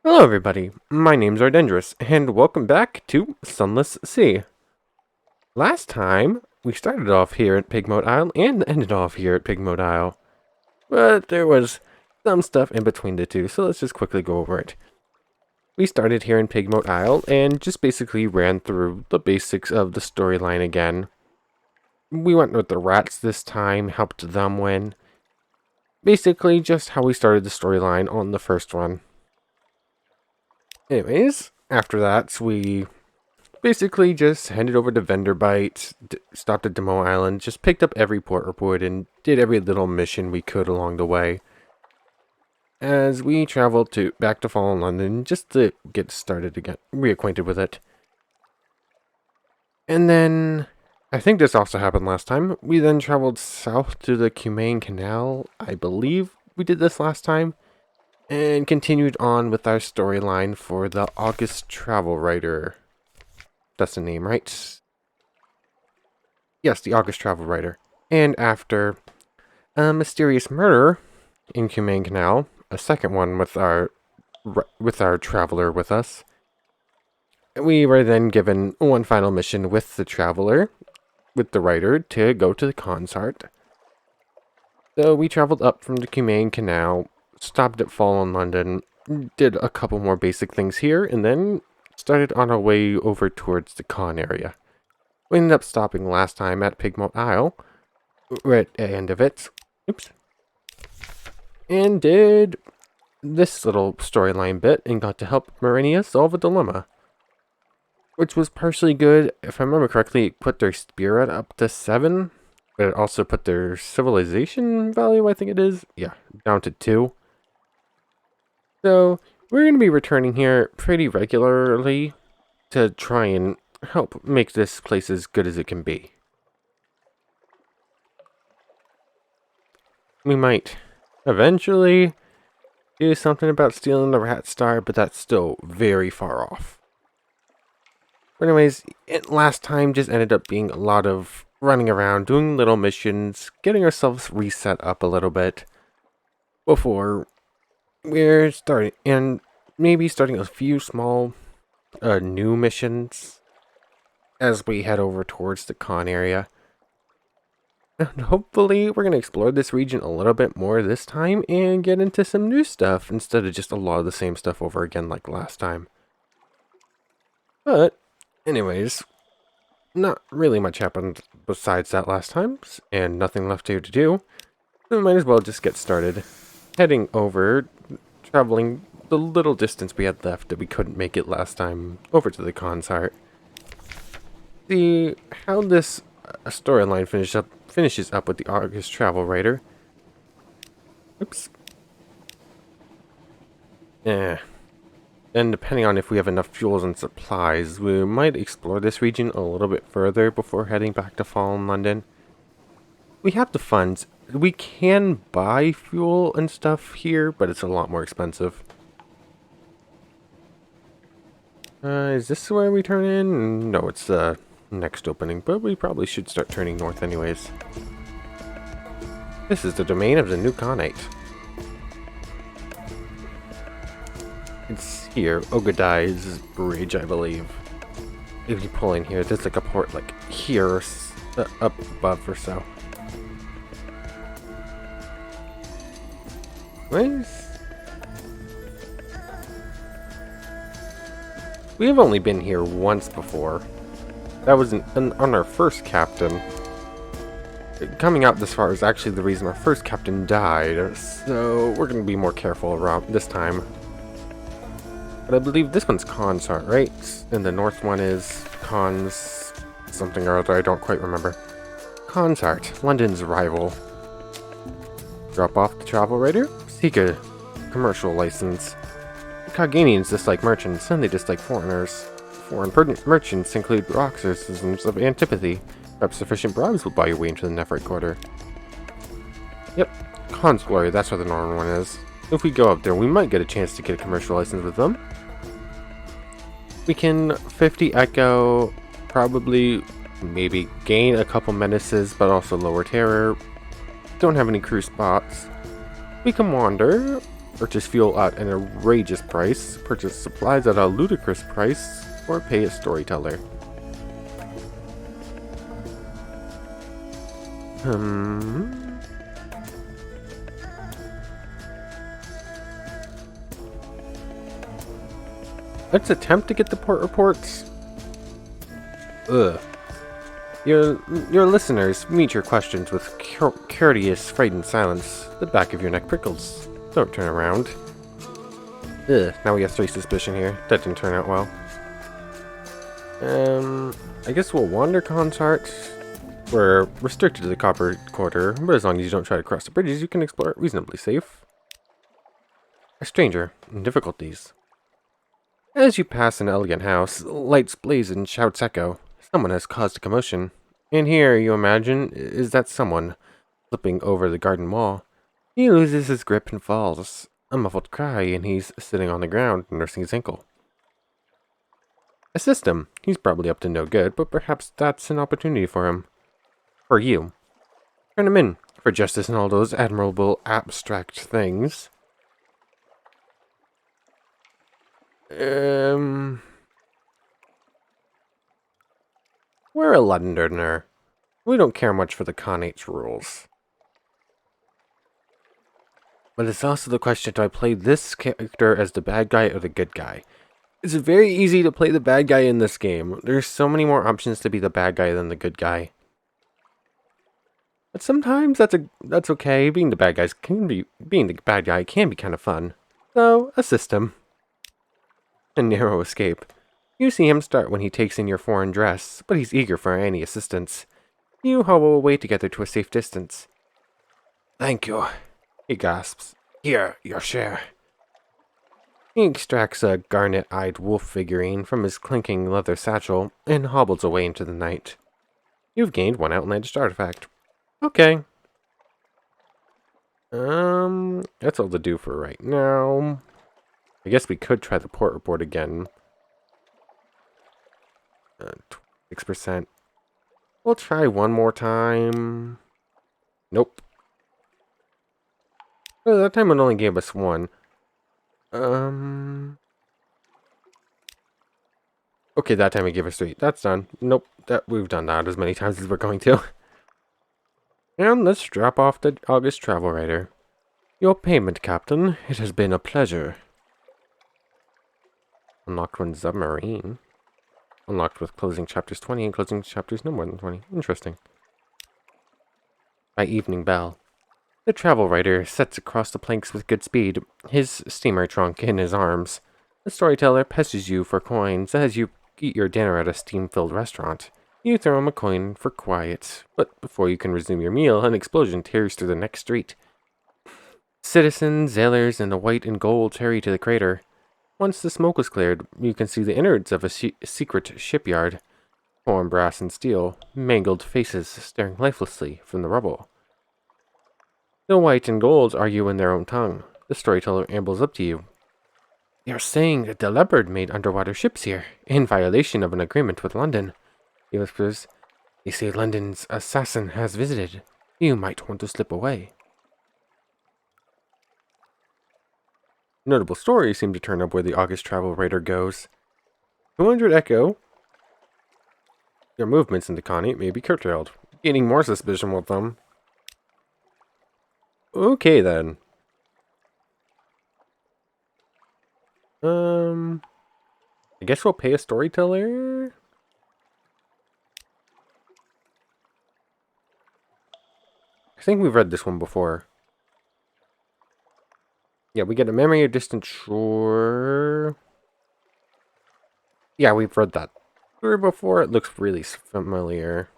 Hello everybody, my name's Ardendrous, and welcome back to Sunless Sea. Last time, we started off here at Pigmoat Isle and ended off here at Pigmoat Isle. But there was some stuff in between the two, so let's just quickly go over it. We started here in Pigmoat Isle and just basically ran through the basics of the storyline again. We went with the rats this time, helped them win. Basically just how we started the storyline on the first run. Anyways, after that, we basically just headed over to Venderbite, stopped at Demo Island, just picked up every port report and did every little mission we could along the way. As we traveled back to Fallen London just to get started again, reacquainted with it. And then, I think this also happened last time, we then traveled south to the Cumane Canal. I believe we did this last time. And continued on with our storyline for the August Travel Writer. That's the name, right? Yes, the August Travel Writer. And after a mysterious murder in Cumane Canal, a second one with our traveler with us, we were then given one final mission with the traveler, with the writer, to go to the consort. So we traveled up from the Cumane Canal, stopped at Fallen London, did a couple more basic things here, and then started on our way over towards the con area. We ended up stopping last time at Pigmoat Isle, right at the end of it. Oops. And did this little storyline bit and got to help Marinia solve a dilemma. Which was partially good. If I remember correctly, it put their spirit up to 7. But it also put their civilization value, I think it is, yeah, down to 2. So, we're going to be returning here pretty regularly to try and help make this place as good as it can be. We might eventually do something about stealing the rat star, but that's still very far off. But anyways, last time just ended up being a lot of running around, doing little missions, getting ourselves reset up a little bit before we're starting, and maybe starting a few small new missions as we head over towards the con area. And hopefully we're going to explore this region a little bit more this time and get into some new stuff instead of just a lot of the same stuff over again like last time. But anyways, not really much happened besides that last time, and nothing left here to do. So we might as well just get started. Heading over, traveling the little distance we had left that we couldn't make it last time, over to the consort. See how this storyline finishes up with the August Travel Writer. Oops. And depending on if we have enough fuels and supplies, we might explore this region a little bit further before heading back to Fallen London. We have the funds. We can buy fuel and stuff here, but it's a lot more expensive. Is this where we turn in? No, it's the next opening, but we probably should start turning north anyways. This is the domain of the new Khanate. It's here, Ogadai's bridge, I believe. If you pull in here, there's like a port like here, up above or so. Nice. We have only been here once before. That was on our first captain. Coming out this far is actually the reason our first captain died, so we're going to be more careful around this time. But I believe this one's consort, right? And the north one is cons something or other, I don't quite remember. Consort, London's rival. Drop off the travel writer, seek a commercial license. The Coganians dislike merchants, and they dislike foreigners. Foreign merchants include paroxysms of antipathy. Perhaps sufficient bribes will buy your way into the Nephrite Quarter. Yep, Consulary, that's where the northern one is. If we go up there, we might get a chance to get a commercial license with them. We can 50 Echo, probably, maybe gain a couple menaces, but also lower terror. Don't have any crew spots. We can wander, Purchase fuel at an outrageous price, purchase supplies at a ludicrous price, or pay a storyteller. Let's attempt to get the port reports. Ugh. Your listeners meet your questions with courteous, frightened silence. The back of your neck prickles. Don't turn around. Ugh, now we have 3 suspicion here. That didn't turn out well. I guess we'll wander Consart. We're restricted to the Copper Quarter, but as long as you don't try to cross the bridges, you can explore it reasonably safe. A stranger in difficulties. As you pass an elegant house, lights blaze and shouts echo. Someone has caused a commotion. And here, you imagine, is that someone, flipping over the garden wall. He loses his grip and falls. A muffled cry, and he's sitting on the ground, nursing his ankle. Assist him. He's probably up to no good, but perhaps that's an opportunity for him. For you. Turn him in, for justice and all those admirable abstract things. We're a Londoner. We don't care much for the Khanate rules. But it's also the question, do I play this character as the bad guy or the good guy? It's very easy to play the bad guy in this game. There's so many more options to be the bad guy than the good guy. But sometimes that's okay. Being the bad guy can be kind of fun. So assist him. A narrow escape. You see him start when he takes in your foreign dress, but he's eager for any assistance. You hobble away together to a safe distance. Thank you, he gasps. Here, your share. He extracts a garnet-eyed wolf figurine from his clinking leather satchel and hobbles away into the night. You've gained 1 outlandish artifact. Okay. That's all to do for right now. I guess we could try the port report again. 6%. We'll try one more time. Nope. Oh, that time it only gave us 1. Okay, that time it gave us 3. That's done. Nope, we've done that as many times as we're going to. And let's drop off the August Travel Writer. Your payment, Captain. It has been a pleasure. Unlocked one submarine. Unlocked with closing chapters 20 and closing chapters no more than 20. Interesting. By evening bell. The travel writer sets across the planks with good speed, his steamer trunk in his arms. The storyteller pesters you for coins as you eat your dinner at a steam-filled restaurant. You throw him a coin for quiet, but before you can resume your meal, an explosion tears through the next street. Citizens, sailors, and the white and gold hurry to the crater. Once the smoke is cleared, you can see the innards of a secret shipyard. Torn brass and steel, mangled faces staring lifelessly from the rubble. The white and gold argue in their own tongue. The storyteller ambles up to you. You're saying that the Leopard made underwater ships here, in violation of an agreement with London. He whispers, You say London's assassin has visited. You might want to slip away. Notable stories seem to turn up where the August Travel Writer goes. 200 Echo. Your movements into Connie may be curtailed, gaining more suspicion with them. Okay then. I guess we'll pay a storyteller. I think we've read this one before. Yeah, we get a memory of distant shore. Yeah, we've read that before. It looks really familiar.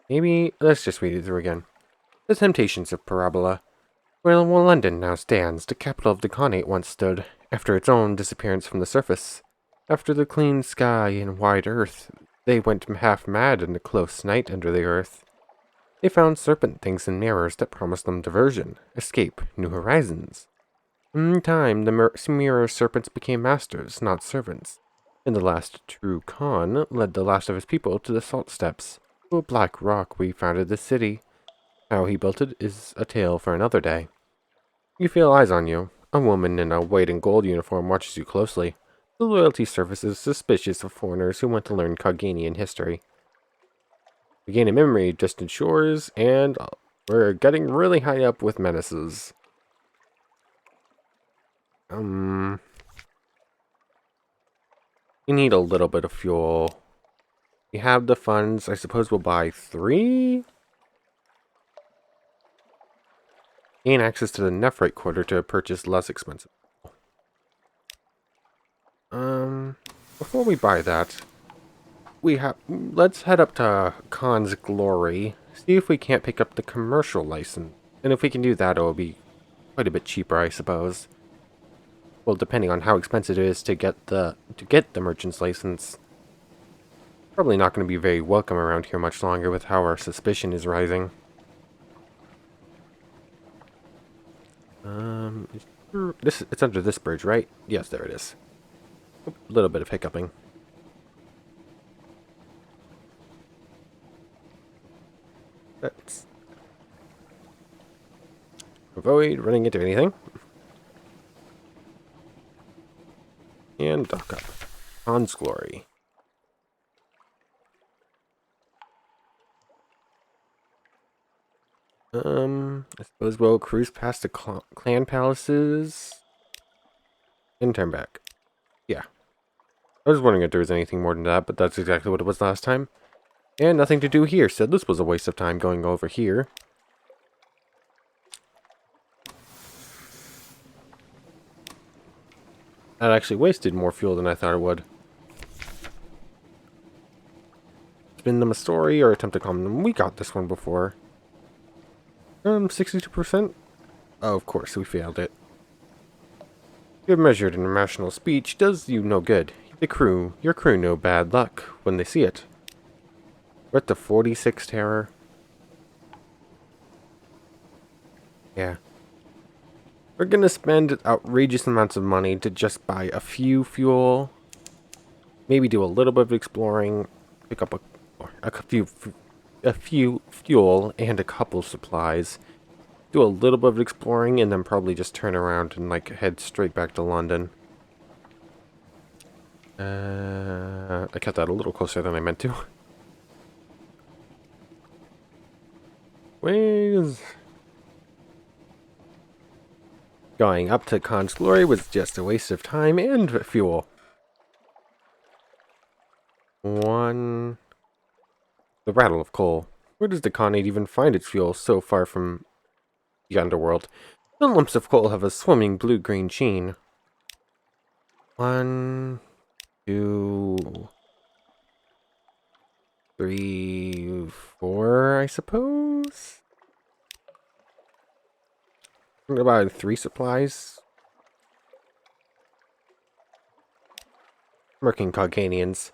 Maybe let's just read it through again. The Temptations of Parabola. Where London now stands, the capital of the Khanate once stood, after its own disappearance from the surface. After the clean sky and wide earth, they went half mad in the close night under the earth. They found serpent things and mirrors that promised them diversion, escape, new horizons. In time, the mirror serpents became masters, not servants. And the last true Khan led the last of his people to the salt steppes. To a black rock we founded this city. How he built it is a tale for another day. You feel eyes on you. A woman in a white and gold uniform watches you closely. The loyalty service is suspicious of foreigners who want to learn Cogganian history. We gain a memory of distant shores, and we're getting really high up with menaces. We need a little bit of fuel. We have the funds. I suppose we'll buy 3? Gain access to the Nephrite quarter to purchase less expensive. Before we buy that, let's head up to Khan's Glory, see if we can't pick up the commercial license. And if we can do that, it'll be quite a bit cheaper, I suppose. Well, depending on how expensive it is to get the merchant's license. Probably not going to be very welcome around here much longer with how our suspicion is rising. It's under this bridge, right? Yes, there it is. A little bit of hiccuping. Let's avoid running into anything. And dock up. Khan's Glory. I suppose we'll cruise past the clan palaces and turn back. Yeah. I was wondering if there was anything more than that, but that's exactly what it was last time. And nothing to do here, so this was a waste of time going over here. That actually wasted more fuel than I thought it would. Spin them a story or attempt to calm them. We got this one before. 62%? Oh, of course, we failed it. Good measured international speech does you no good. Your crew know bad luck when they see it. We're at the 46 terror. Yeah. We're gonna spend outrageous amounts of money to just buy a few fuel. Maybe do a little bit of exploring. Pick up a few fuel and a couple supplies. Do a little bit of exploring and then probably just turn around and like head straight back to London. I kept that a little closer than I meant to. Ways. Going up to Khan's Glory was just a waste of time and fuel. The rattle of coal. Where does the Khanate even find its fuel so far from the underworld? The lumps of coal have a swimming blue-green sheen. 1, 2, 3, 4, I suppose? I'm gonna buy 3 supplies. Merkin Cogganians.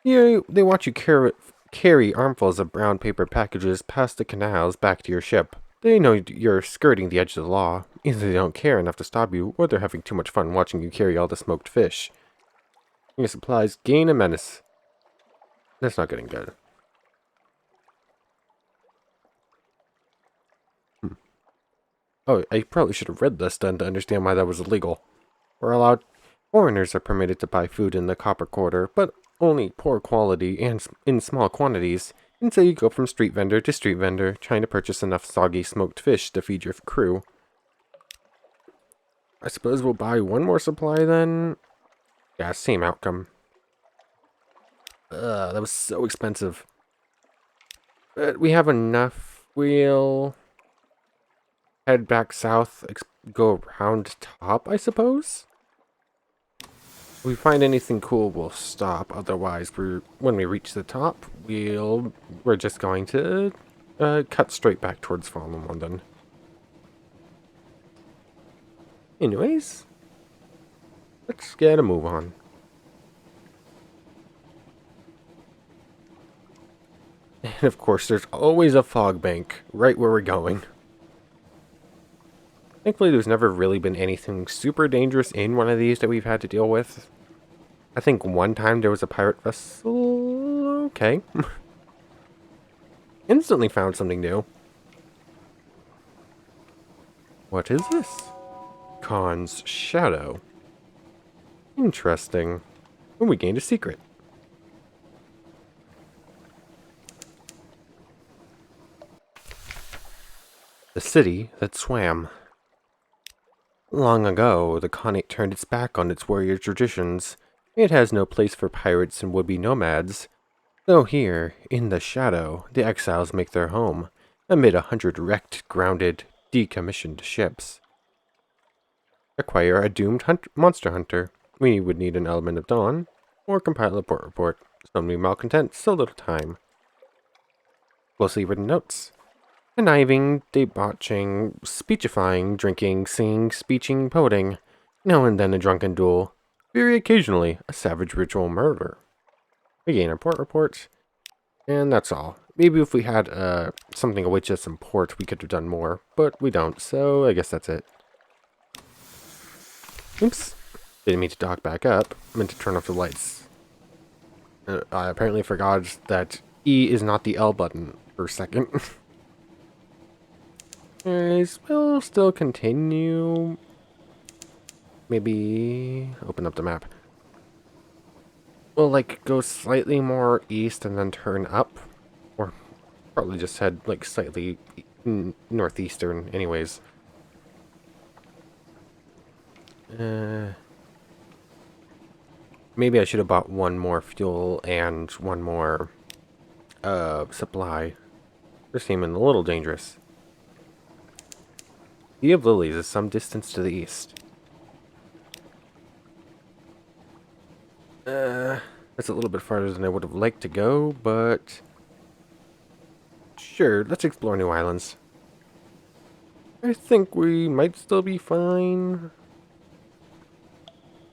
Yeah, they watch you carry armfuls of brown paper packages past the canals back to your ship. They know you're skirting the edge of the law. Either they don't care enough to stop you, or they're having too much fun watching you carry all the smoked fish. Your supplies gain a menace. That's not getting good. Oh, I probably should have read this then to understand why that was illegal. Foreigners are permitted to buy food in the copper quarter, but only poor quality and in small quantities. And so you go from street vendor to street vendor, trying to purchase enough soggy smoked fish to feed your crew. I suppose we'll buy one more supply then? Yeah, same outcome. That was so expensive. But we have enough. We'll head back south, go around top, I suppose? If we find anything cool, we'll stop. Otherwise, when we reach the top, we're just going to cut straight back towards Fallen London. Anyways, let's get a move on. And of course, there's always a fog bank right where we're going. Thankfully, there's never really been anything super dangerous in one of these that we've had to deal with. I think one time there was a pirate vessel. Okay. Instantly found something new. What is this? Khan's shadow. Interesting. And we gained a secret. The city that swam. Long ago, the Khanate turned its back on its warrior traditions. It has no place for pirates and would-be nomads. Though here, in the shadow, the exiles make their home, amid 100 wrecked, grounded, decommissioned ships. Acquire a doomed monster hunter. We would need an element of dawn, or compile a port report. So many malcontent, so little time. Closely written notes. Conniving, debauching, speechifying, drinking, singing, speeching, poeting. Now and then a drunken duel. Very occasionally, a savage ritual murder. We gain a port report, and that's all. Maybe if we had something to which us some port, we could have done more, but we don't, so I guess that's it. Oops. Didn't mean to dock back up. I meant to turn off the lights. I apparently forgot that E is not the L button for a second. Anyways, we'll still continue. Maybe open up the map. We'll like go slightly more east and then turn up. Or probably just head like slightly northeastern anyways. Maybe I should have bought one more fuel and one more supply. They're seeming a little dangerous. Sea of Lilies is some distance to the east. That's a little bit farther than I would have liked to go, but sure, let's explore new islands. I think we might still be fine.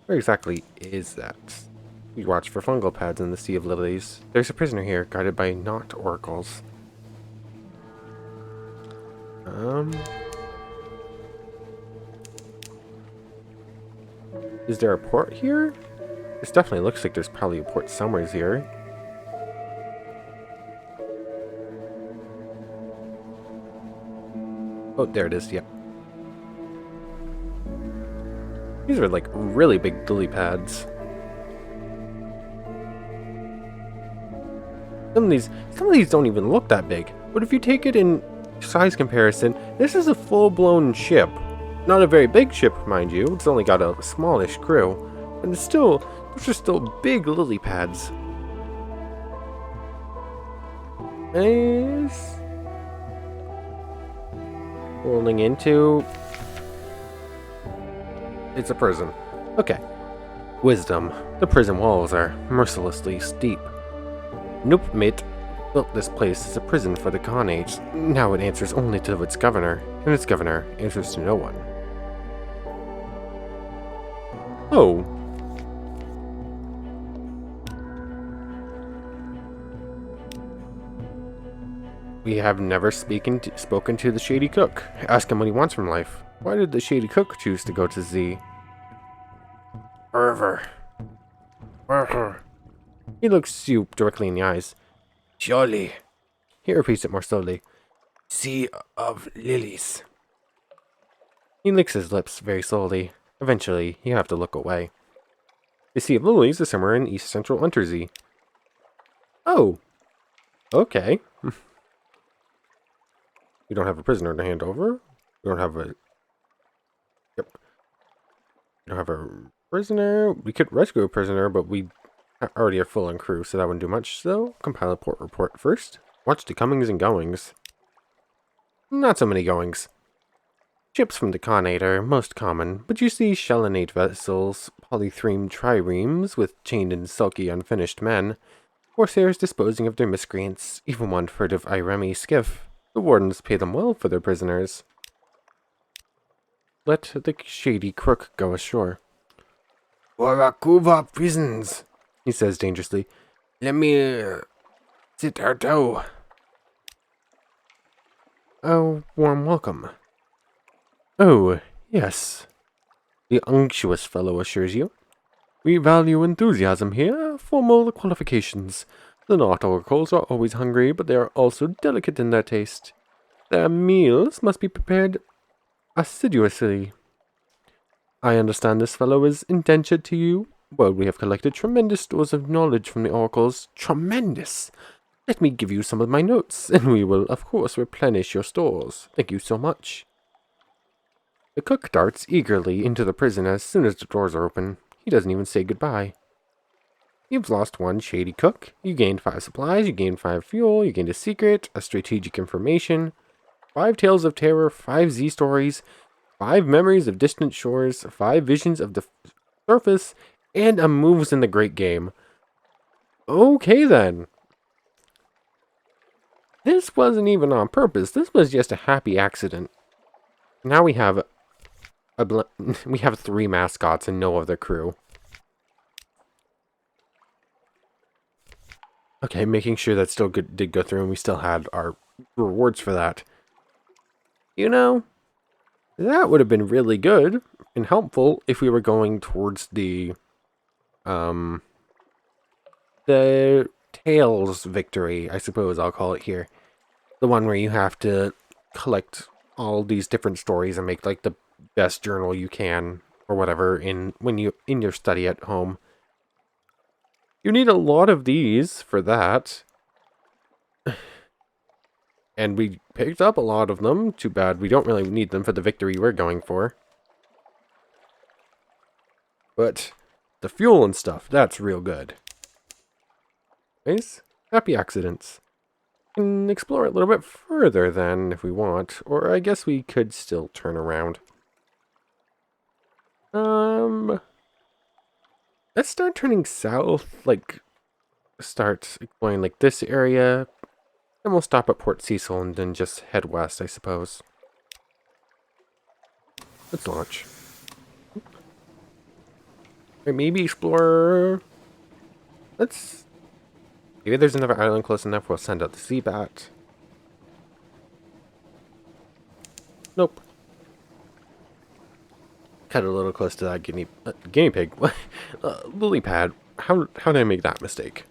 Where exactly is that? We watch for fungal pads in the Sea of Lilies. There's a prisoner here, guarded by not oracles. Is there a port here? This definitely looks like there's probably a port somewhere here. Oh, there it is, yep. These are like really big lily pads. Some of these don't even look that big. But if you take it in size comparison, this is a full-blown ship. Not a very big ship, mind you. It's only got a smallish crew. But it's still, those are still big lily pads. Nice. Rolling into... It's a prison. Okay. Wisdom. The prison walls are mercilessly steep. Nope, mate. Built this place as a prison for the Khanate. Now it answers only to its governor, and its governor answers to no one. Oh. We have never spoken to the Shady Cook. Ask him what he wants from life. Why did the Shady Cook choose to go to Z? Fervor. He looks you directly in the eyes. Surely. He repeats it more slowly. Sea of Lilies. He licks his lips very slowly. Eventually, you have to look away. The Sea of Lilies is somewhere in east central Unterzee. Oh. Okay. We don't have a prisoner to hand over. We don't have a... Yep. We don't have a prisoner. We could rescue a prisoner, but we already are full on crew, so that wouldn't do much. So, compile a port report first. Watch the comings and goings. Not so many goings. Ships from the Khanate are most common, but you see Shellinate vessels, polythreme triremes with chained and sulky unfinished men, corsairs disposing of their miscreants, even one furtive Iremi skiff. The wardens pay them well for their prisoners. Let the Shady Crook go ashore. Warakuva prisons, he says dangerously. Let me sit her toe. A warm welcome. Oh, yes. The unctuous fellow assures you. We value enthusiasm here, formal qualifications. The not oracles are always hungry, but they are also delicate in their taste. Their meals must be prepared assiduously. I understand this fellow is indentured to you. Well, we have collected tremendous stores of knowledge from the oracles. Tremendous! Let me give you some of my notes, and we will, of course, replenish your stores. Thank you so much. The cook darts eagerly into the prison as soon as the doors are open. He doesn't even say goodbye. You've lost one shady cook. You gained 5 supplies, you gained 5 fuel, you gained a secret, a strategic information, 5 tales of terror, 5 Z stories, 5 memories of distant shores, 5 visions of the surface, and a moves in the great game. Okay then. This wasn't even on purpose. This was just a happy accident. Now we have we have 3 mascots and no other crew. Okay, making sure that still did go through and we still had our rewards for that. You know, that would have been really good and helpful if we were going towards the Tails victory, I suppose I'll call it here. The one where you have to collect all these different stories and make like the best journal you can or whatever in your study at home. You need a lot of these for that. And we picked up a lot of them. Too bad we don't really need them for the victory we're going for. But the fuel and stuff, that's real good. Nice. Happy accidents. We can explore it a little bit further then if we want. Or I guess we could still turn around. Let's start turning south. Like, start exploring like this area. Then we'll stop at Port Cecil and then just head west, I suppose. Let's launch. Or maybe explore... Maybe there's another island close enough. We'll send out the sea bat. Nope. Cut a little close to that guinea pig. Lily pad. How did I make that mistake?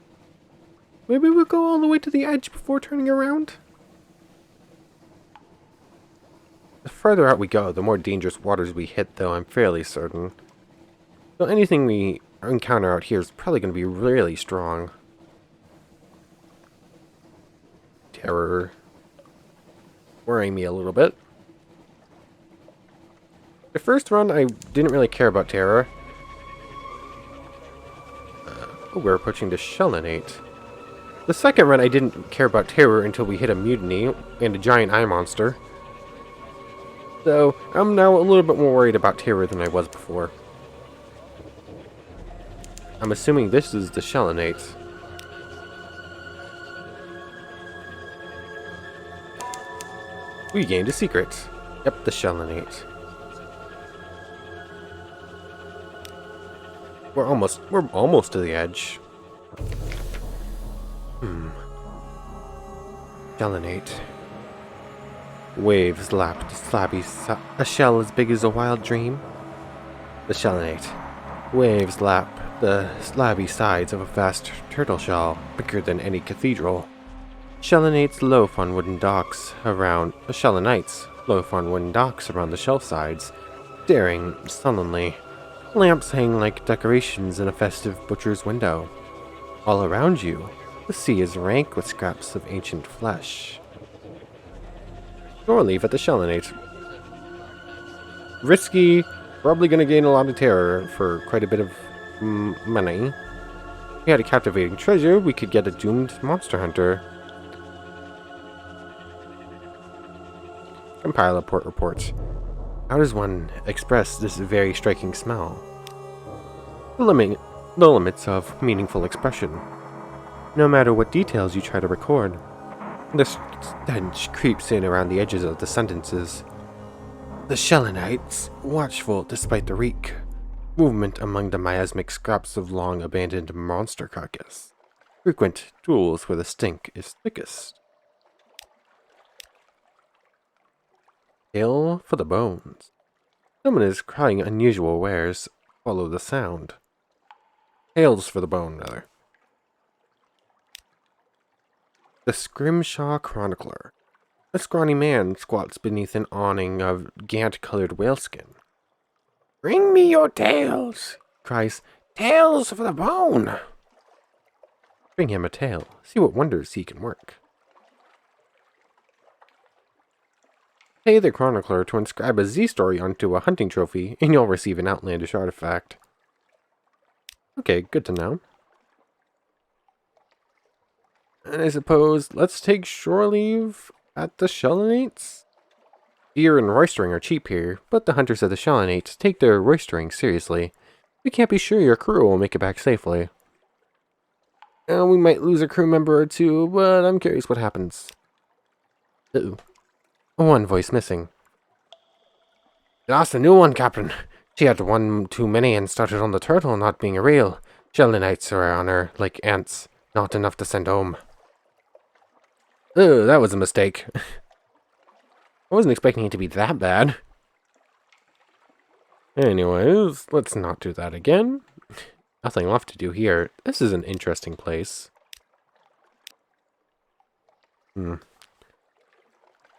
Maybe we'll go all the way to the edge before turning around? The further out we go, the more dangerous waters we hit, though, I'm fairly certain. So anything we encounter out here is probably going to be really strong. Terror. Worrying me a little bit. The first run, I didn't really care about terror. We're approaching the Shellinate. The second run, I didn't care about terror until we hit a mutiny and a giant eye monster. So, I'm now a little bit more worried about terror than I was before. I'm assuming this is the Shellinate. We gained a secret. Yep, the Shellinate. We're almost to the edge. Shellinate. Waves lapped a shell as big as a wild dream. The Shellinate. Waves lap the slabby sides of a vast turtle shell, bigger than any cathedral. Shellinates loaf on wooden docks around the shelf sides, staring sullenly. Lamps hang like decorations in a festive butcher's window. All around you, the sea is rank with scraps of ancient flesh. Shore leave at the Shellinate. Risky, probably going to gain a lot of terror for quite a bit of money. If we had a captivating treasure, we could get a doomed monster hunter. Compile a port report. How does one express this very striking smell? The limits of meaningful expression. No matter what details you try to record, the stench creeps in around the edges of the sentences. The Shellinites, watchful despite the reek. Movement among the miasmic scraps of long-abandoned monster carcass. Frequent duels where the stink is thickest. Hail for the bones. Someone is crying unusual wares. Follow the sound. Hails for the bone, rather. The Scrimshaw Chronicler. A scrawny man squats beneath an awning of gant-colored whaleskin. "Bring me your tails!" he cries. "Tails for the bone!" Bring him a tail. See what wonders he can work. Pay the chronicler to inscribe a Z story onto a hunting trophy, and you'll receive an outlandish artifact. Okay, good to know. And I suppose let's take shore leave at the Shellinates? Beer and roistering are cheap here, but the hunters of the Shellinates take their roistering seriously. We can't be sure your crew will make it back safely. We might lose a crew member or two, but I'm curious what happens. Uh-oh. One voice missing. "Lost a new one, Captain. She had one too many and started on the turtle not being real. Shellinites are on her like ants. Not enough to send home." That was a mistake. I wasn't expecting it to be that bad. Anyways, let's not do that again. Nothing left to do here. This is an interesting place. We're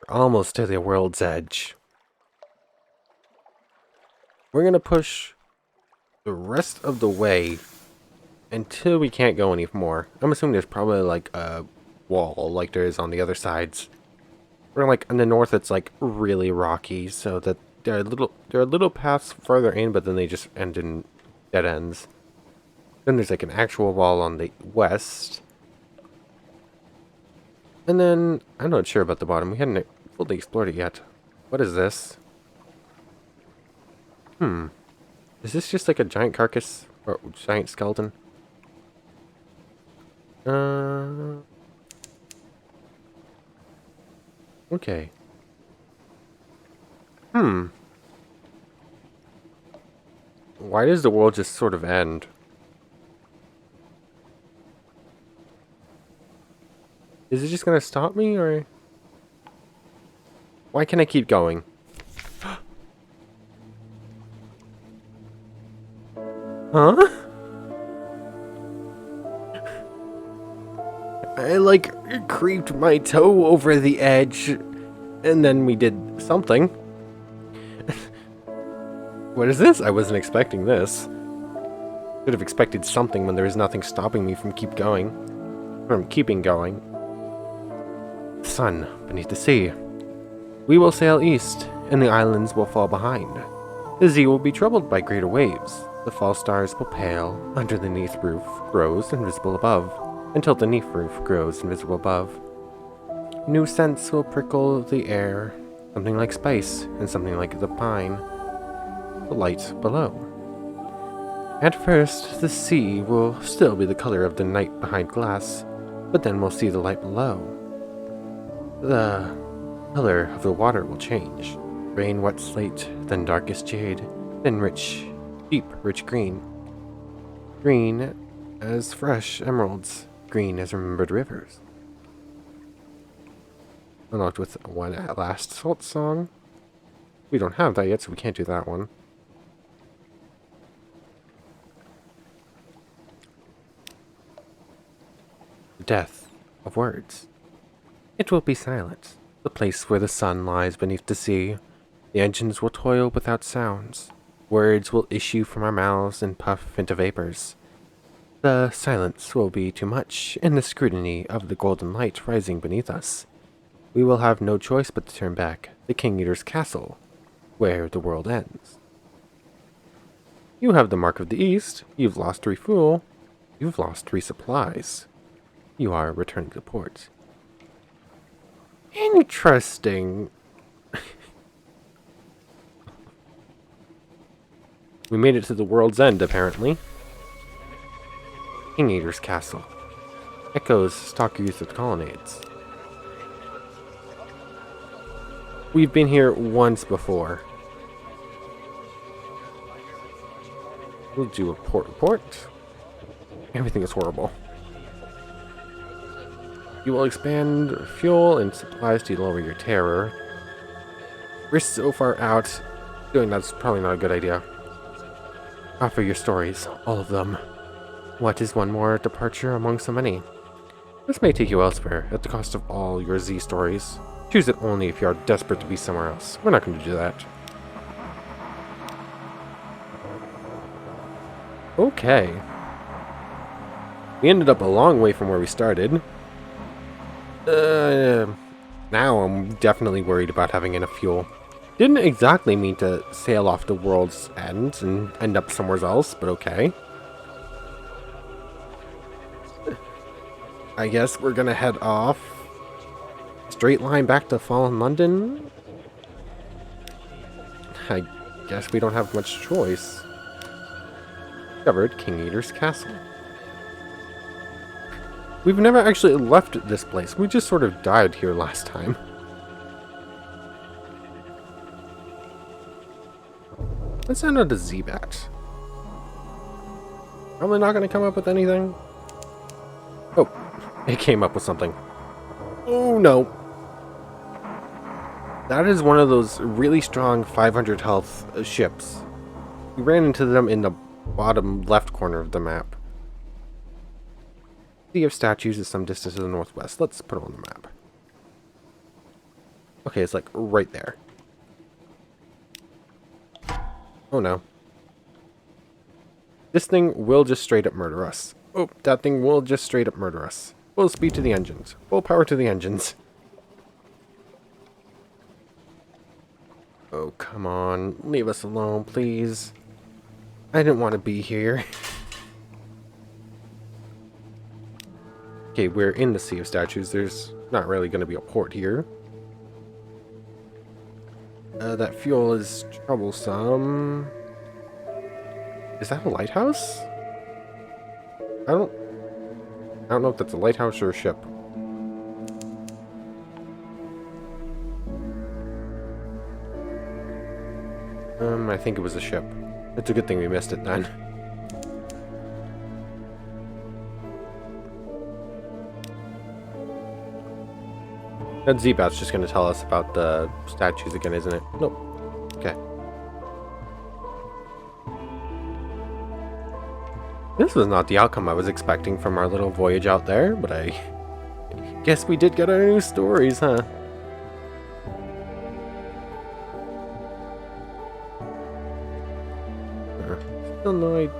almost to the world's edge. We're going to push the rest of the way until we can't go anymore. I'm assuming there's probably like a wall like there is on the other sides. We're like in the north it's like really rocky, so that there are little paths further in, but then they just end in dead ends. Then there's like an actual wall on the west. And then I'm not sure about the bottom. We hadn't fully explored it yet. What is this? Is this just like a giant carcass or giant skeleton? Okay. Why does the world just sort of end? Is it just gonna stop me, or why can't I keep going? Huh? I like creeped my toe over the edge, and then we did something. What is this? I wasn't expecting this. Should have expected something when there was nothing stopping me from keeping going. The sun beneath the sea. We will sail east, and the islands will fall behind. The sea will be troubled by greater waves. The false stars will pale under the neath roof grows invisible above, until the neath roof grows invisible above. New scents will prickle the air, something like spice and something like the pine. The light below. At first, the sea will still be the color of the night behind glass, but then we'll see the light below. The color of the water will change. Rain wet slate, then darkest jade, then rich, deep rich green. Green as fresh emeralds, green as remembered rivers. Unlocked with one at last salt song. We don't have that yet, so we can't do that one. Death of words. It will be silent, the place where the sun lies beneath the sea. The engines will toil without sounds. Words will issue from our mouths and puff into vapors. The silence will be too much in the scrutiny of the golden light rising beneath us. We will have no choice but to turn back, the King Eater's castle, where the world ends. You have the mark of the East. You've lost refuel. You've lost resupplies. You are returning to port. Interesting. We made it to the world's end, apparently. King Eater's castle. Echoes stalk you through the colonnades. We've been here once before. We'll do a port report. Everything is horrible. You will expand fuel and supplies to lower your terror. We're so far out. Doing that's probably not a good idea. Offer your stories, all of them. What is one more departure among so many? This may take you elsewhere, at the cost of all your Z stories. Choose it only if you are desperate to be somewhere else. We're not going to do that. Okay. We ended up a long way from where we started. Now I'm definitely worried about having enough fuel. Didn't exactly mean to sail off the world's end and end up somewhere else, but okay. I guess we're gonna head off. Straight line back to Fallen London? I guess we don't have much choice. Discovered King Eater's Castle. We've never actually left this place. We just sort of died here last time. Let's send out a Z-Bat. Probably not going to come up with anything. Oh, it came up with something. Oh no. That is one of those really strong 500 health ships. We ran into them in the bottom left corner of the map. Sea of Statues is some distance to the northwest. Let's put it on the map. Okay, it's like right there. Oh no. This thing will just straight up murder us. Oh, that thing will just straight up murder us. Full speed to the engines. Full power to the engines. Oh, come on. Leave us alone, please. I didn't want to be here. Okay, we're in the Sea of Statues. There's not really going to be a port here. That fuel is troublesome. Is that a lighthouse? I don't know if that's a lighthouse or a ship. I think it was a ship. It's a good thing we missed it then. That Z-Bat's just going to tell us about the statues again, isn't it? Nope. Okay. This was not the outcome I was expecting from our little voyage out there, but I guess we did get our new stories, huh? Still no idea.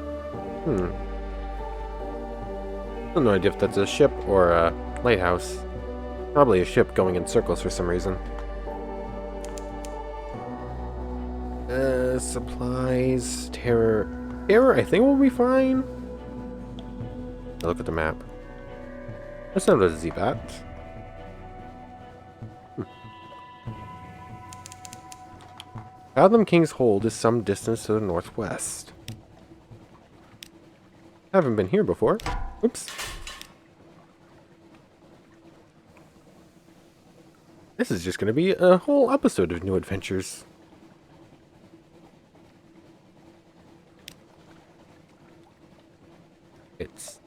Still no idea if that's a ship or a lighthouse. Probably a ship going in circles for some reason. Supplies, terror. Terror, I think we'll be fine. Look at the map. That's not a Z-Bat. Fathom King's Hold is some distance to the northwest. Haven't been here before. Oops. This is just going to be a whole episode of new adventures. It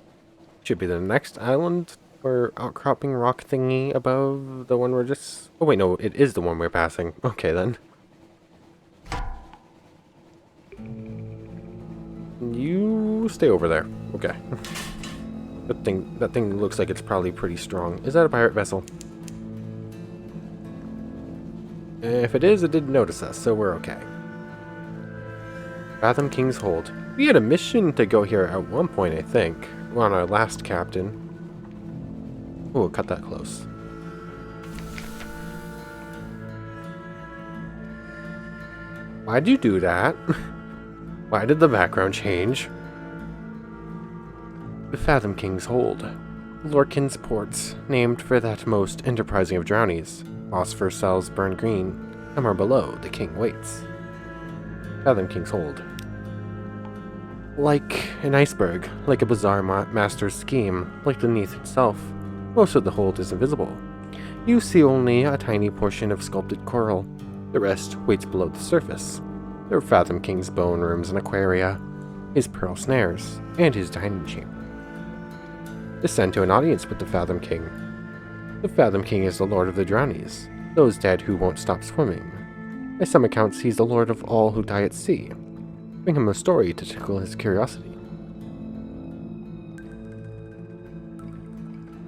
should be the next island or outcropping rock thingy above the one we're just... Oh wait, no, it is the one we're passing. Okay then. You stay over there. Okay. That thing looks like it's probably pretty strong. Is that a pirate vessel? If it is, it didn't notice us, so we're okay. Fathom King's Hold. We had a mission to go here at one point, I think. On our last captain. Oh, cut that close. Why'd you do that? Why did the background change? The Fathom King's Hold. Lorcan's ports, named for that most enterprising of drownies. Phosphor cells burn green. Somewhere below, the king waits. Fathom King's Hold. Like an iceberg, like a bizarre master's scheme, like the Neath itself, most of the hold is invisible. You see only a tiny portion of sculpted coral. The rest waits below the surface. There are Fathom King's bone rooms and aquaria, his pearl snares, and his dining chamber. Descend to an audience with the Fathom King. The Fathom King is the Lord of the Drownies, those dead who won't stop swimming. By some accounts, he's the Lord of all who die at sea. Bring him a story to tickle his curiosity.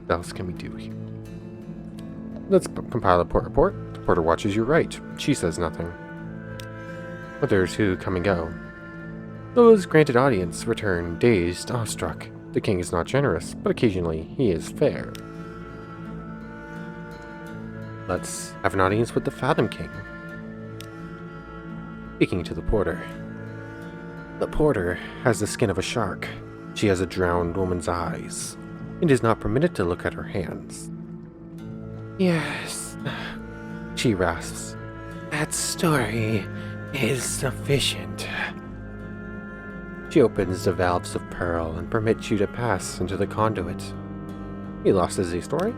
What else can we do here? Let's compile a port report. The porter watches you right. She says nothing. Others who come and go. Those granted audience return dazed, awestruck. The king is not generous, but occasionally he is fair. Let's have an audience with the Fathom King. Speaking to the porter. The porter has the skin of a shark. She has a drowned woman's eyes. It is not permitted to look at her hands. Yes, she rasps. That story is sufficient. She opens the valves of pearl and permits you to pass into the conduit. He lost his story?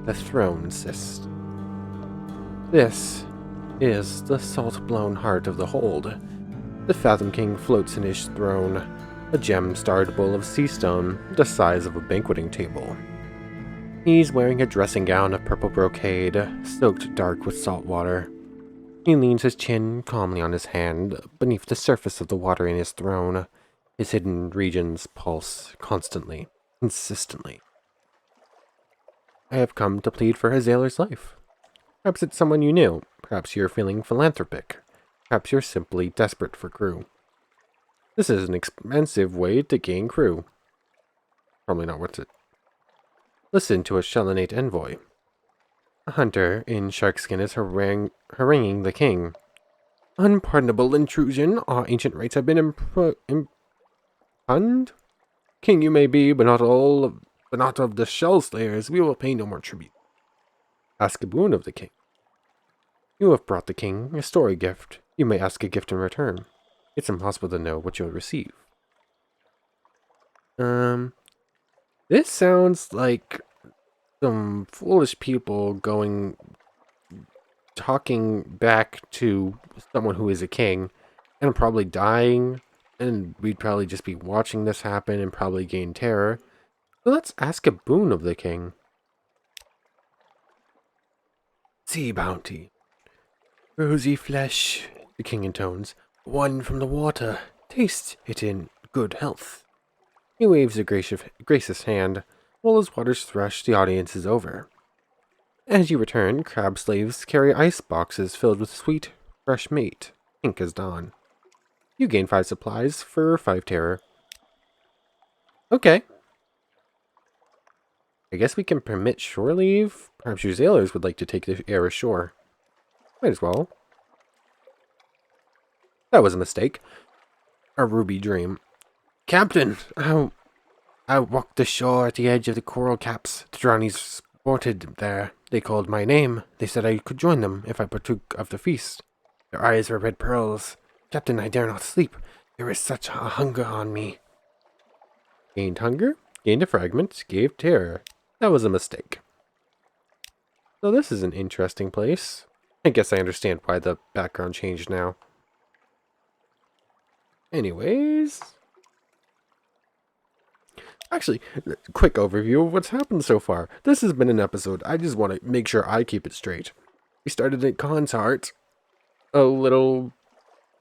The throne cyst. This is the salt-blown heart of the hold. The Fathom King floats in his throne, a gem-starred bowl of sea stone the size of a banqueting table. He's wearing a dressing gown of purple brocade, soaked dark with salt water. He leans his chin calmly on his hand beneath the surface of the water in his throne. His hidden regions pulse constantly, insistently. I have come to plead for Hazaeler's life. Perhaps it's someone you knew. Perhaps you're feeling philanthropic. Perhaps you're simply desperate for crew. This is an expensive way to gain crew. Probably not worth it. Listen to a Shelonate envoy. A hunter in sharkskin is haranguing the king. Unpardonable intrusion. Our ancient rights have been impugned. King you may be, but not of the shell slayers. We will pay no more tribute. Ask a boon of the king. You have brought the king a story gift. You may ask a gift in return. It's impossible to know what you'll receive. This sounds like some foolish people talking back to someone who is a king, and probably dying, and we'd probably just be watching this happen and probably gain terror. So let's ask a boon of the king. Sea bounty. Rosy flesh, the king intones. Won from the water. Taste it in good health. He waves a gracious hand. While his waters thrush, the audience is over. As you return, crab slaves carry ice boxes filled with sweet, fresh meat, pink as dawn. You gain 5 supplies for 5 terror. Okay. I guess we can permit shore leave. Perhaps your sailors would like to take the air ashore. Might as well. That was a mistake. A ruby dream. Captain, I walked ashore at the edge of the coral caps. The drownies sported there. They called my name. They said I could join them if I partook of the feast. Their eyes were red pearls. Captain, I dare not sleep. There is such a hunger on me. Gained hunger, gained a fragment, gave terror. That was a mistake. So this is an interesting place. I guess I understand why the background changed now. Anyways. Actually, quick overview of what's happened so far. This has been an episode. I just want to make sure I keep it straight. We started at Khan's Heart. A little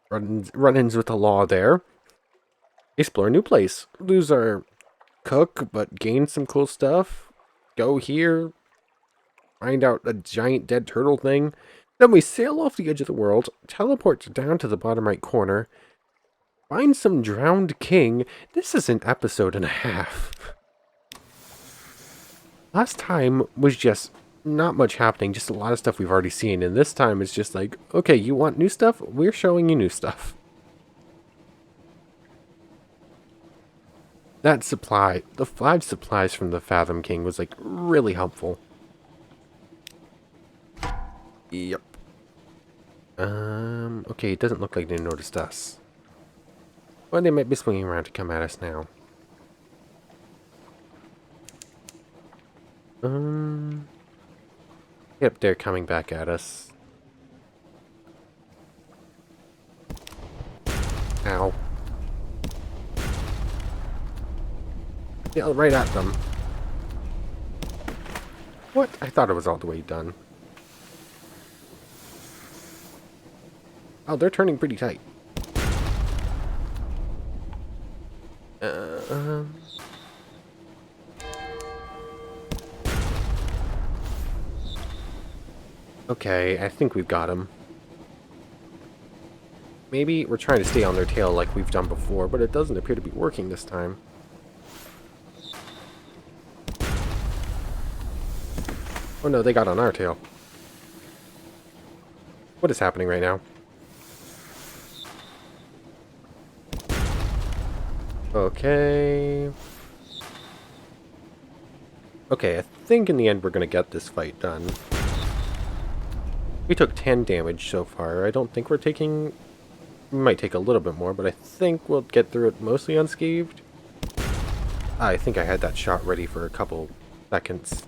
run-ins with the law there. Explore a new place. Lose our cook, but gain some cool stuff. Go here. Find out a giant dead turtle thing. Then we sail off the edge of the world. Teleport down to the bottom right corner. Find some drowned king. This is an episode and a half. Last time was just not much happening, just a lot of stuff we've already seen. And this time it's just like, okay, you want new stuff? We're showing you new stuff. That supply, the 5 supplies from the Fathom King was like really helpful. Yep. Okay, it doesn't look like they noticed us. Well, they might be swinging around to come at us now. Yep, they're coming back at us. Ow. Yeah, right at them. What? I thought it was all the way done. Oh, they're turning pretty tight. Okay, I think we've got him. Maybe we're trying to stay on their tail like we've done before, but it doesn't appear to be working this time. Oh no, they got on our tail. What is happening right now? Okay. Okay, I think in the end we're going to get this fight done. We took 10 damage so far. I don't think we're taking... We might take a little bit more, but I think we'll get through it mostly unscathed. I think I had that shot ready for a couple seconds.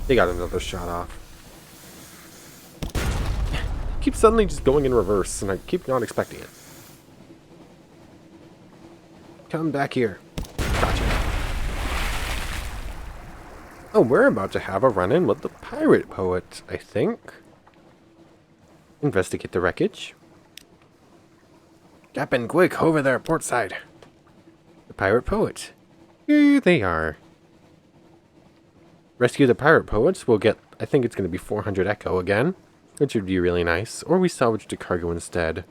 They got another shot off. Keep suddenly just going in reverse, and I keep not expecting it. Come back here. Gotcha. Oh, we're about to have a run-in with the pirate poet, I think. Investigate the wreckage. Captain, quick, over there, port side. The pirate poet. Here they are. Rescue the pirate poets. We'll get, I think it's going to be 400 echo again, which would be really nice. Or we salvage the cargo instead.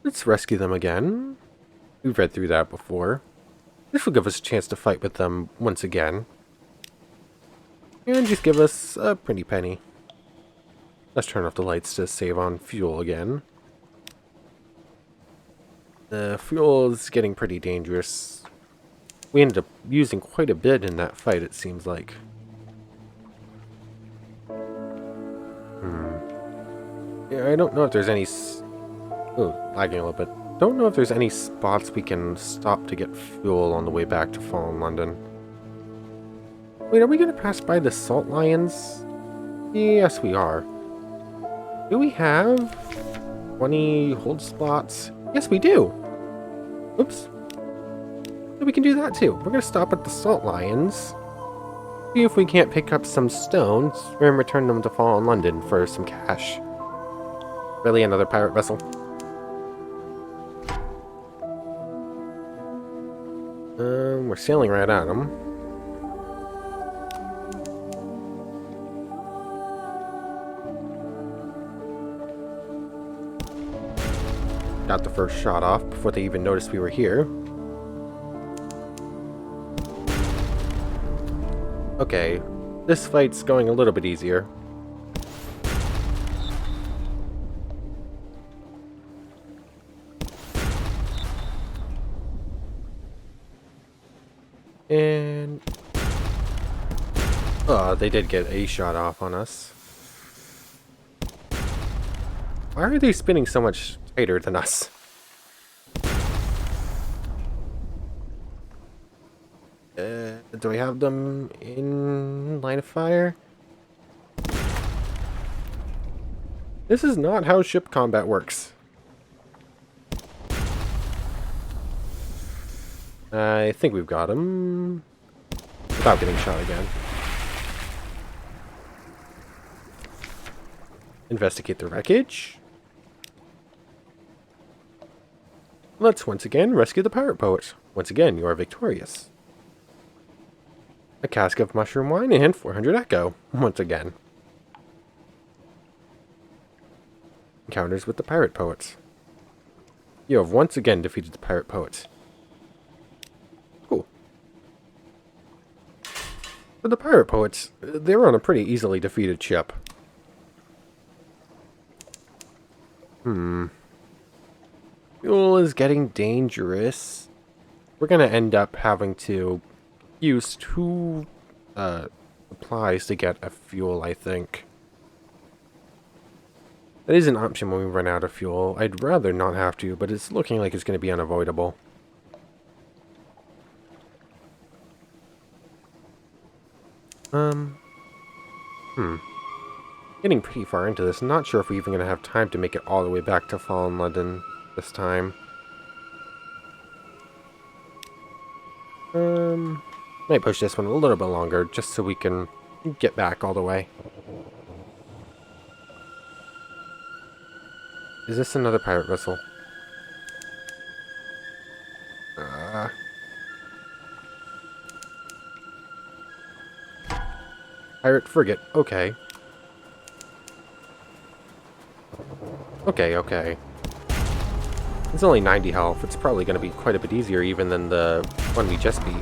Let's rescue them again. We've read through that before. This will give us a chance to fight with them once again. And just give us a pretty penny. Let's turn off the lights to save on fuel again. The fuel is getting pretty dangerous. We ended up using quite a bit in that fight, it seems like. Yeah, I don't know if there's any... Oh, lagging a little bit. Don't know if there's any spots we can stop to get fuel on the way back to Fallen London. Wait, are we going to pass by the Salt Lions? Yes, we are. Do we have 20 hold spots? Yes, we do. Oops. So we can do that too. We're going to stop at the Salt Lions. See if we can't pick up some stones and return them to Fallen London for some cash. Really, another pirate vessel? We're sailing right at them. Got the first shot off before they even noticed we were here. Okay, this fight's going a little bit easier. And... oh, they did get a shot off on us. Why are they spinning so much tighter than us? Do I have them in line of fire? This is not how ship combat works. I think we've got him without getting shot again. Investigate the wreckage. Let's once again rescue the pirate poet. Once again, you are victorious. A cask of mushroom wine and 400 echo. Once again. Encounters with the pirate poets. You have once again defeated the pirate poets. Cool. For the pirate poets, they were on a pretty easily defeated ship. Fuel is getting dangerous. We're gonna end up having to use 2 supplies to get a fuel, I think. That is an option when we run out of fuel. I'd rather not have to, but it's looking like it's going to be unavoidable. Getting pretty far into this. Not sure if we're even going to have time to make it all the way back to Fallen London this time. Might push this one a little bit longer, just so we can get back all the way. Is this another pirate vessel? Pirate frigate. Okay. Okay. It's only 90 health. It's probably going to be quite a bit easier even than the one we just beat.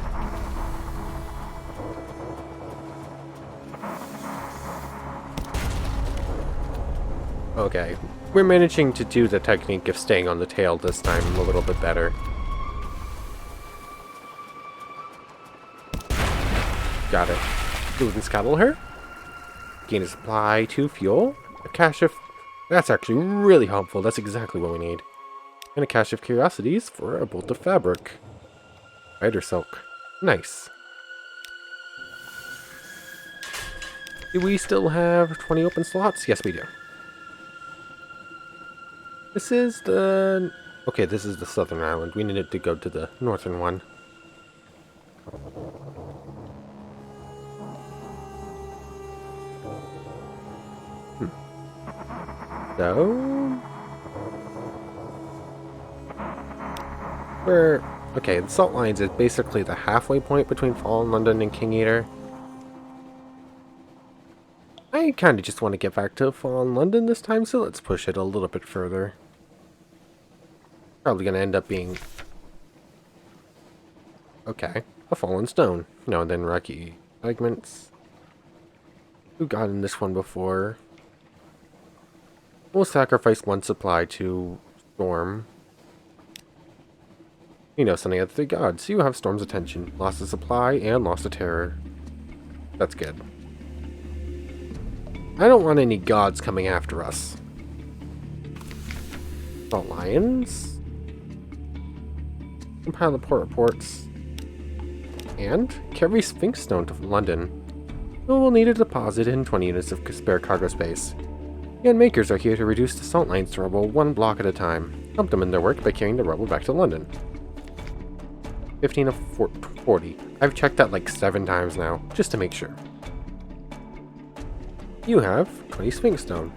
Okay. We're managing to do the technique of staying on the tail this time a little bit better. Got it. Food and scuttle her. Gain a supply to fuel. A cache of... That's actually really helpful. That's exactly what we need. And a cache of curiosities for a bolt of fabric. Spider silk. Nice. Do we still have 20 open slots? Yes, we do. This is the... Okay, this is the southern island. We needed to go to the northern one. So... Okay, the Salt Lines is basically the halfway point between Fallen London and King Eater. I kind of just want to get back to Fallen London this time, so let's push it a little bit further. Probably going to end up being... Okay, a fallen stone. No, and then rocky fragments. We've gotten this one before. We'll sacrifice one supply to Storm. You know something of the three gods. You have Storm's attention. Lost a supply and lost a terror. That's good. I don't want any gods coming after us. Salt lions. Compile the port reports. And carry Sphinx Stone to London. We will need a deposit and 20 units of spare cargo space. And makers are here to reduce the Salt Lines to rubble one block at a time. Help them in their work by carrying the rubble back to London. 15 of 40. I've checked that like 7 times now, just to make sure. You have 20 Sphinx Stone.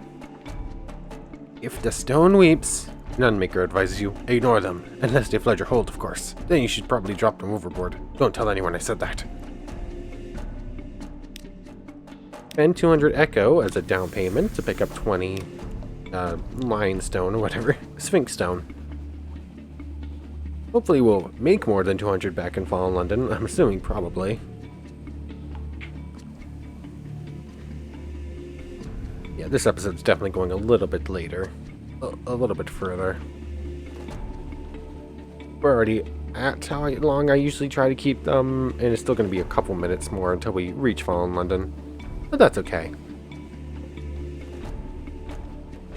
If the stone weeps, none maker advises you, ignore them, unless they fled your hold, of course. Then you should probably drop them overboard. Don't tell anyone I said that. Spend 200 Echo as a down payment to pick up 20 Lion Stone or whatever, Sphinx Stone. Hopefully we'll make more than 200 back in Fallen London. I'm assuming probably. Yeah, this episode's definitely going a little bit later. A little bit further. We're already at how long I usually try to keep them, and it's still going to be a couple minutes more until we reach Fallen London. But that's okay.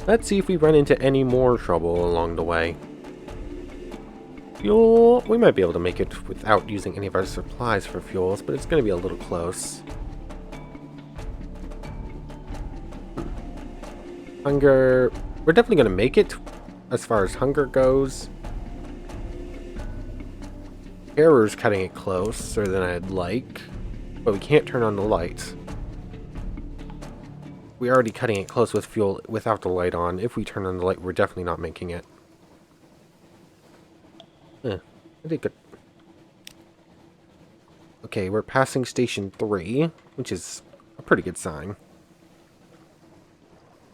Let's see if we run into any more trouble along the way. Fuel, we might be able to make it without using any of our supplies for fuels, but it's going to be a little close. Hunger, we're definitely going to make it as far as hunger goes. Error's cutting it closer than I'd like, but we can't turn on the lights. We're already cutting it close with fuel without the light on. If we turn on the light, we're definitely not making it. I did good. Okay, we're passing Station 3, which is a pretty good sign.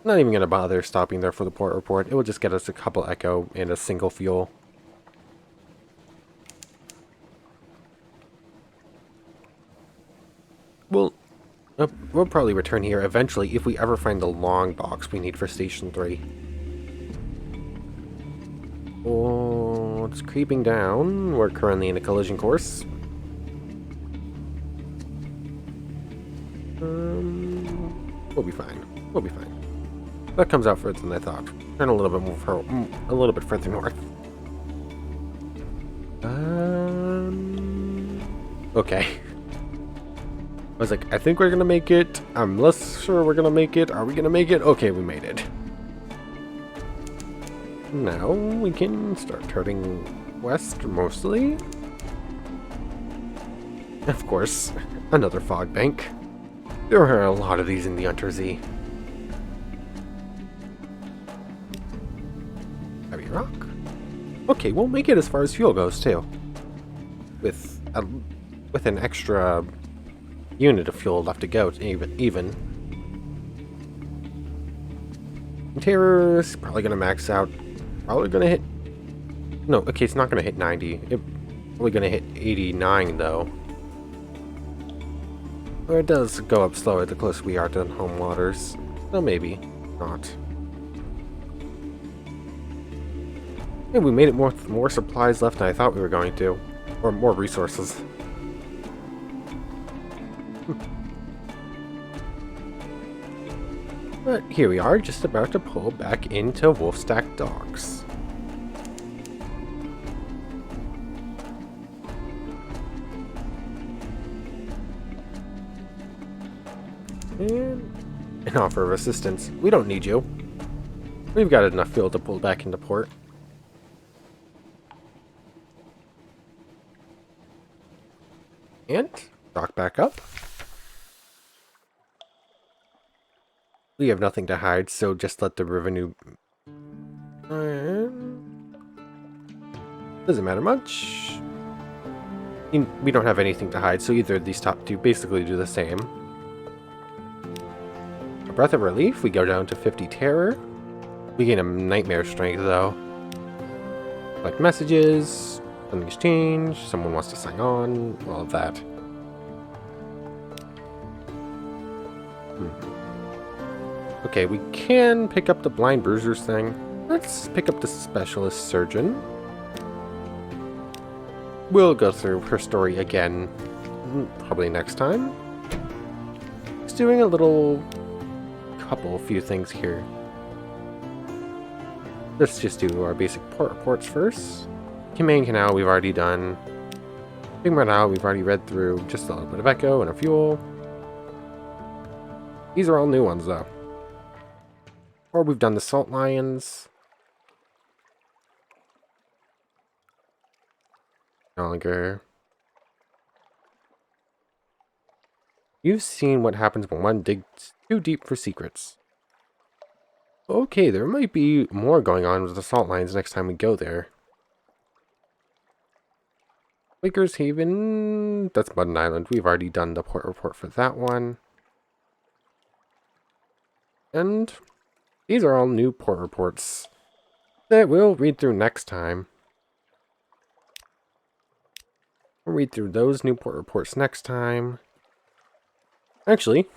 Not even going to bother stopping there for the port report. It will just get us a couple Echo and a single fuel. We'll probably return here eventually if we ever find the long box we need for Station 3. Oh, it's creeping down. We're currently in a collision course. We'll be fine. We'll be fine. That comes out further than I thought. Turn a little bit more, a little bit further north. Okay. I was like, I think we're gonna make it. I'm less sure we're gonna make it. Are we gonna make it? Okay, we made it. Now we can start turning west mostly. Of course, another fog bank. There are a lot of these in the Unterzee. Heavy rock. Okay, we'll make it as far as fuel goes too. With an extra unit of fuel left to go, even. Terror's probably gonna max out. Probably gonna hit. No, okay, it's not gonna hit 90. It's probably gonna hit 89 though. Or it does go up slower the closer we are to home waters. So maybe not. Hey, we made it more supplies left than I thought we were going to. Or more resources. But here we are, just about to pull back into Wolfstack Docks. And an offer of assistance. We don't need you. We've got enough fuel to pull back into port. And dock back up. We have nothing to hide, so just let the revenue... doesn't matter much. We don't have anything to hide, so either of these top two basically do the same. A breath of relief, we go down to 50 terror. We gain a nightmare strength, though. Collect messages, something's changed, someone wants to sign on, all of that. Okay, we can pick up the blind bruisers thing. Let's pick up the specialist surgeon. We'll go through her story again, probably next time. Just doing a few things here. Let's just do our basic port reports first. Humane Canal we've already done. Big Morale we've already read through. Just a little bit of echo and a fuel. These are all new ones though. Or we've done the Salt Lions. No longer. You've seen what happens when one digs too deep for secrets. Okay, there might be more going on with the Salt Lions next time we go there. Quaker's Haven, that's Button Island. We've already done the port report for that one. And these are all new port reports that we'll read through next time. We'll read through those new port reports next time. Actually,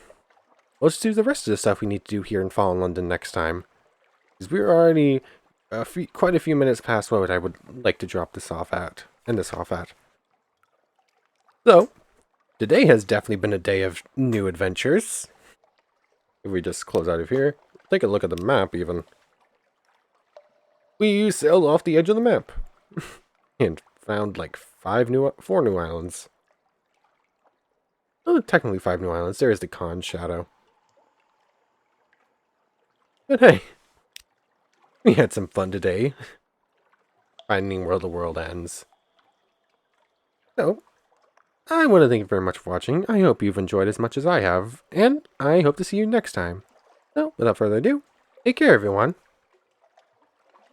let's do the rest of the stuff we need to do here in Fallen London next time. Because we're already quite a few minutes past what I would like to drop this off at. End this off at. So, today has definitely been a day of new adventures. If we just close out of here, take a look at the map even. We sailed off the edge of the map. And found like 4 new islands. Oh, technically 5 new islands. There is the Khan Shadow. But hey, we had some fun today. Finding where the world ends. So, I want to thank you very much for watching. I hope you've enjoyed as much as I have. And I hope to see you next time. So, without further ado, take care everyone.